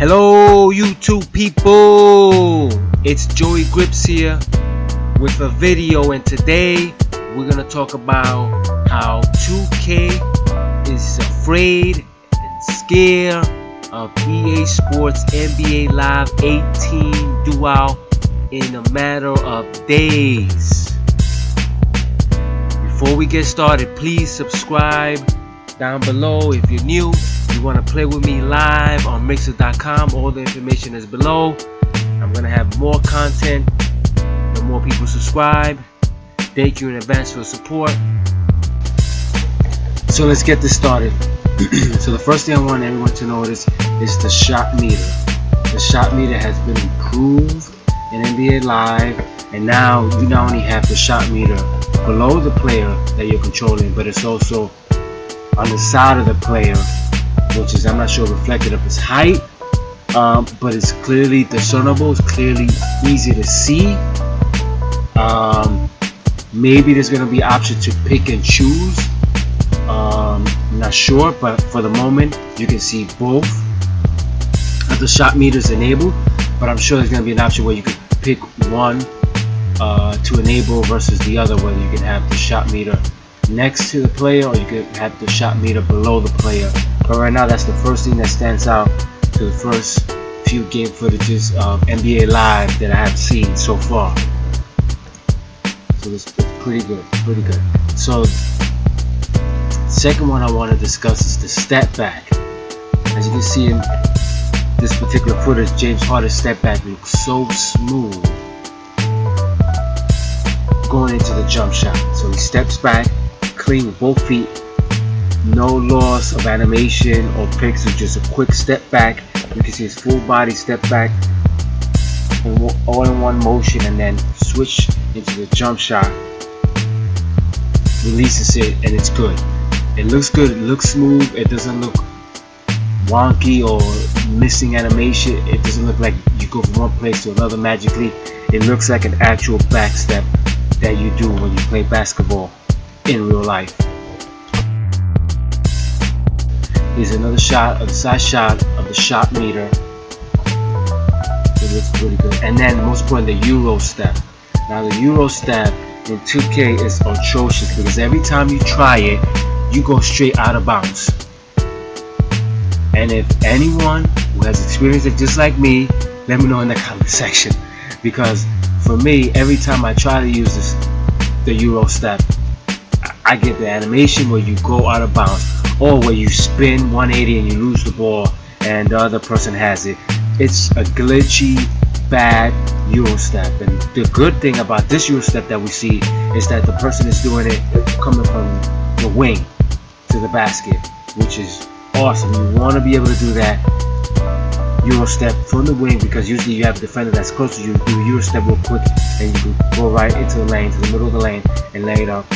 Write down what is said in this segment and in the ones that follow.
Hello YouTube people, it's JoeyGripps here with a video, and today we're gonna talk about how 2K is afraid and scared of EA Sports NBA Live 18 Dual in a matter of days. Before we get started, please subscribe down below. If you're new, you want to play with me live on mixer.com, all the information is below. I'm going to have more content the more people subscribe. Thank you in advance for support. So let's get this started. So the first thing I want everyone to notice is the shot meter. The shot meter has been improved in NBA Live, and now you not only have the shot meter below the player that you're controlling, but it's also on the side of the player, which is, I'm not sure, reflected of his height, but it's clearly discernible, it's clearly easy to see. Maybe there's going to be an option to pick and choose. I'm not sure, but for the moment you can see both of the shot meters enabled, but I'm sure there's going to be an option where you can pick one to enable versus the other, whether you can have the shot meter next to the player or you can have the shot meter below the player. But right now, that's the first thing that stands out to the first few game footages of NBA Live that I have seen so far. So it's pretty good, pretty good. So second one I want to discuss is the step back. As you can see in this particular footage, James Harden's step back looks so smooth going into the jump shot. So he steps back clean with both feet, no loss of animation or pixel, just a quick step back. You can see his full body step back all in one motion, and then switch into the jump shot, releases it, and it's good. It looks good, it looks smooth, it doesn't look wonky or missing animation. It doesn't look like you go from one place to another magically. It looks like an actual back step that you do when you play basketball in real life. Here's another shot of the side shot of the shot meter. It looks pretty good. And then most important, the Euro step. Now the Euro step in 2K is atrocious because every time you try it, you go straight out of bounds. And if anyone who has experienced it just like me, let me know in the comment section, because for me, every time I try to use the Euro step, I get the animation where you go out of bounds, or where you spin 180 and you lose the ball and the other person has it. It's a glitchy, bad Euro step. And the good thing about this Euro step that we see is that the person is doing it coming from the wing to the basket, which is awesome. You want to be able to do that Euro step from the wing, because usually you have a defender that's close to you. Do a Euro step real quick and you can go right into the lane, to the middle of the lane, and lay it up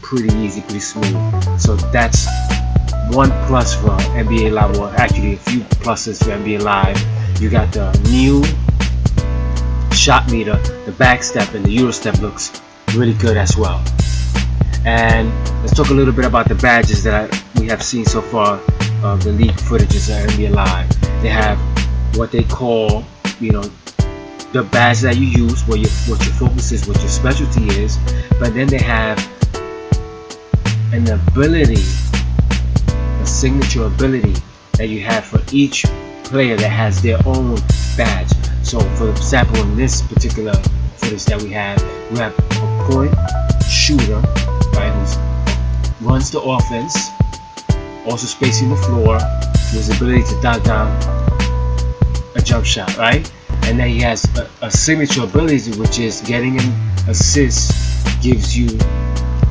pretty easy, pretty smooth. So that's one plus for NBA Live, or actually a few pluses for NBA Live. You got the new shot meter, the back step, and the Euro step looks really good as well. And let's talk a little bit about the badges that we have seen so far of the league footages of NBA Live. They have what they call, the badge that you use, what your focus is, what your specialty is. But then they have an ability, a signature ability that you have for each player that has their own badge. So for example, in this particular footage that we have a point shooter, right, who runs the offense, also spacing the floor, with his ability to dunk down a jump shot, right? And then he has a signature ability, which is getting an assist gives you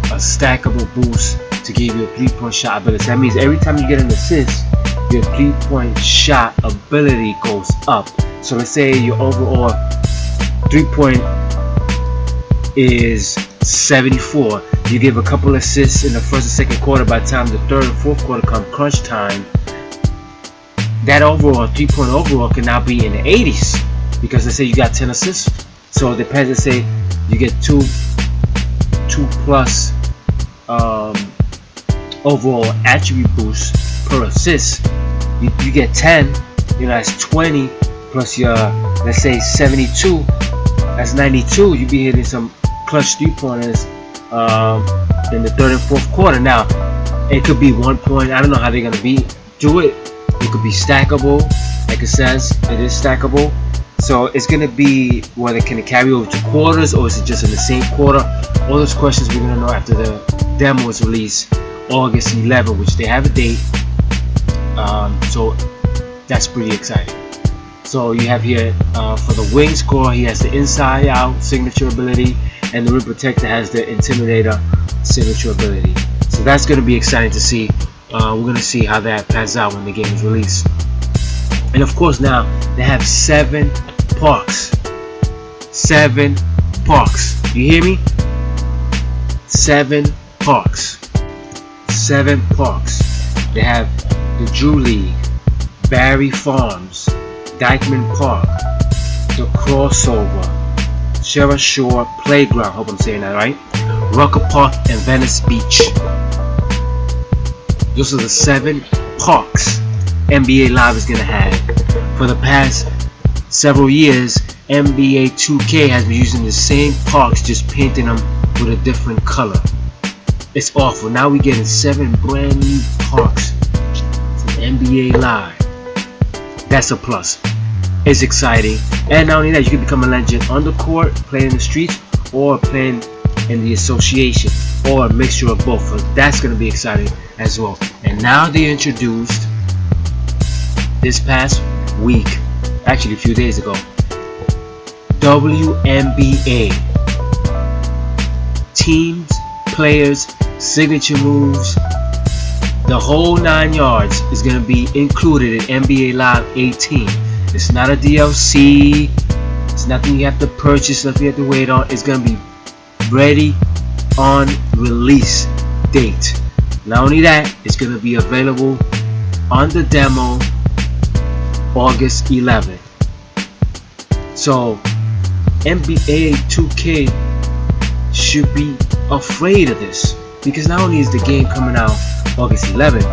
a stackable boost to give you a 3-point shot ability. That means every time you get an assist, your 3-point shot ability goes up. So let's say your overall 3-point is 74. You give a couple assists in the first and second quarter. By the time the third and fourth quarter come crunch time, that overall 3-point overall can now be in the 80s, because let's say you got 10 assists. So it depends. Let's say you get 2 plus overall attribute boost per assist. You get 10, that's 20 plus your, let's say 72, that's 92. You be hitting some clutch 3-pointers in the third and fourth quarter. Now, it could be 1 point. I don't know how they're gonna do it. It could be stackable, like it says. It is stackable. So it's gonna be whether can it carry over to quarters or is it just in the same quarter? All those questions we're gonna know after the demo is released, August 11, which they have a date. So that's pretty exciting. So you have here for the wing score, he has the inside out signature ability, and the rim protector has the intimidator signature ability. So that's going to be exciting to see. We're going to see how that pans out when the game is released. And of course now they have 7 parks. 7 parks. You hear me? 7 parks. 7 parks. They have the Drew League, Barry Farms, Dykeman Park, the Crossover, Shera Shore Playground, hope I'm saying that right, Rucker Park, and Venice Beach. Those are the 7 parks NBA Live is going to have. For the past several years, NBA 2K has been using the same parks, just painting them with a different color. It's awful. Now we're getting 7 brand new parks from NBA Live. That's a plus. It's exciting. And not only that, you can become a legend on the court, playing in the streets, or playing in the association, or a mixture of both. So that's going to be exciting as well. And now they introduced this past week, actually a few days ago, WNBA. Teams, players, signature moves, the whole 9 yards is going to be included in NBA Live 18. It's not a DLC. It's nothing you have to purchase, nothing you have to wait on. It's going to be ready on release date. Not only that, it's going to be available on the demo August 11th. So NBA 2K should be afraid of this, because not only is the game coming out August 11th,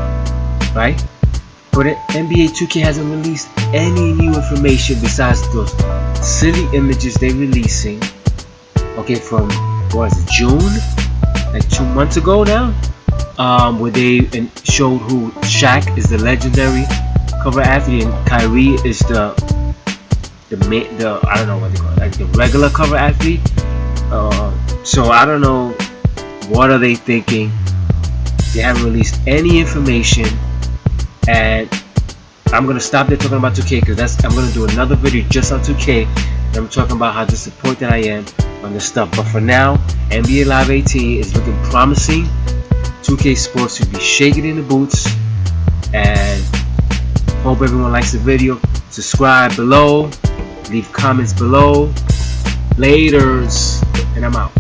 right? But NBA 2K hasn't released any new information besides those silly images they're releasing. Okay, from what is it, June? Like 2 months ago now, where they showed who Shaq is the legendary cover athlete and Kyrie is the I don't know what they call it, like the regular cover athlete. So I don't know what are they thinking. They haven't released any information, and I'm gonna stop there talking about 2K because I'm gonna do another video just on 2K. And I'm talking about how disappointed I am on this stuff. But for now, NBA Live 18 is looking promising. 2K Sports will be shaking in the boots, and hope everyone likes the video. Subscribe below, leave comments below. Laters, and I'm out.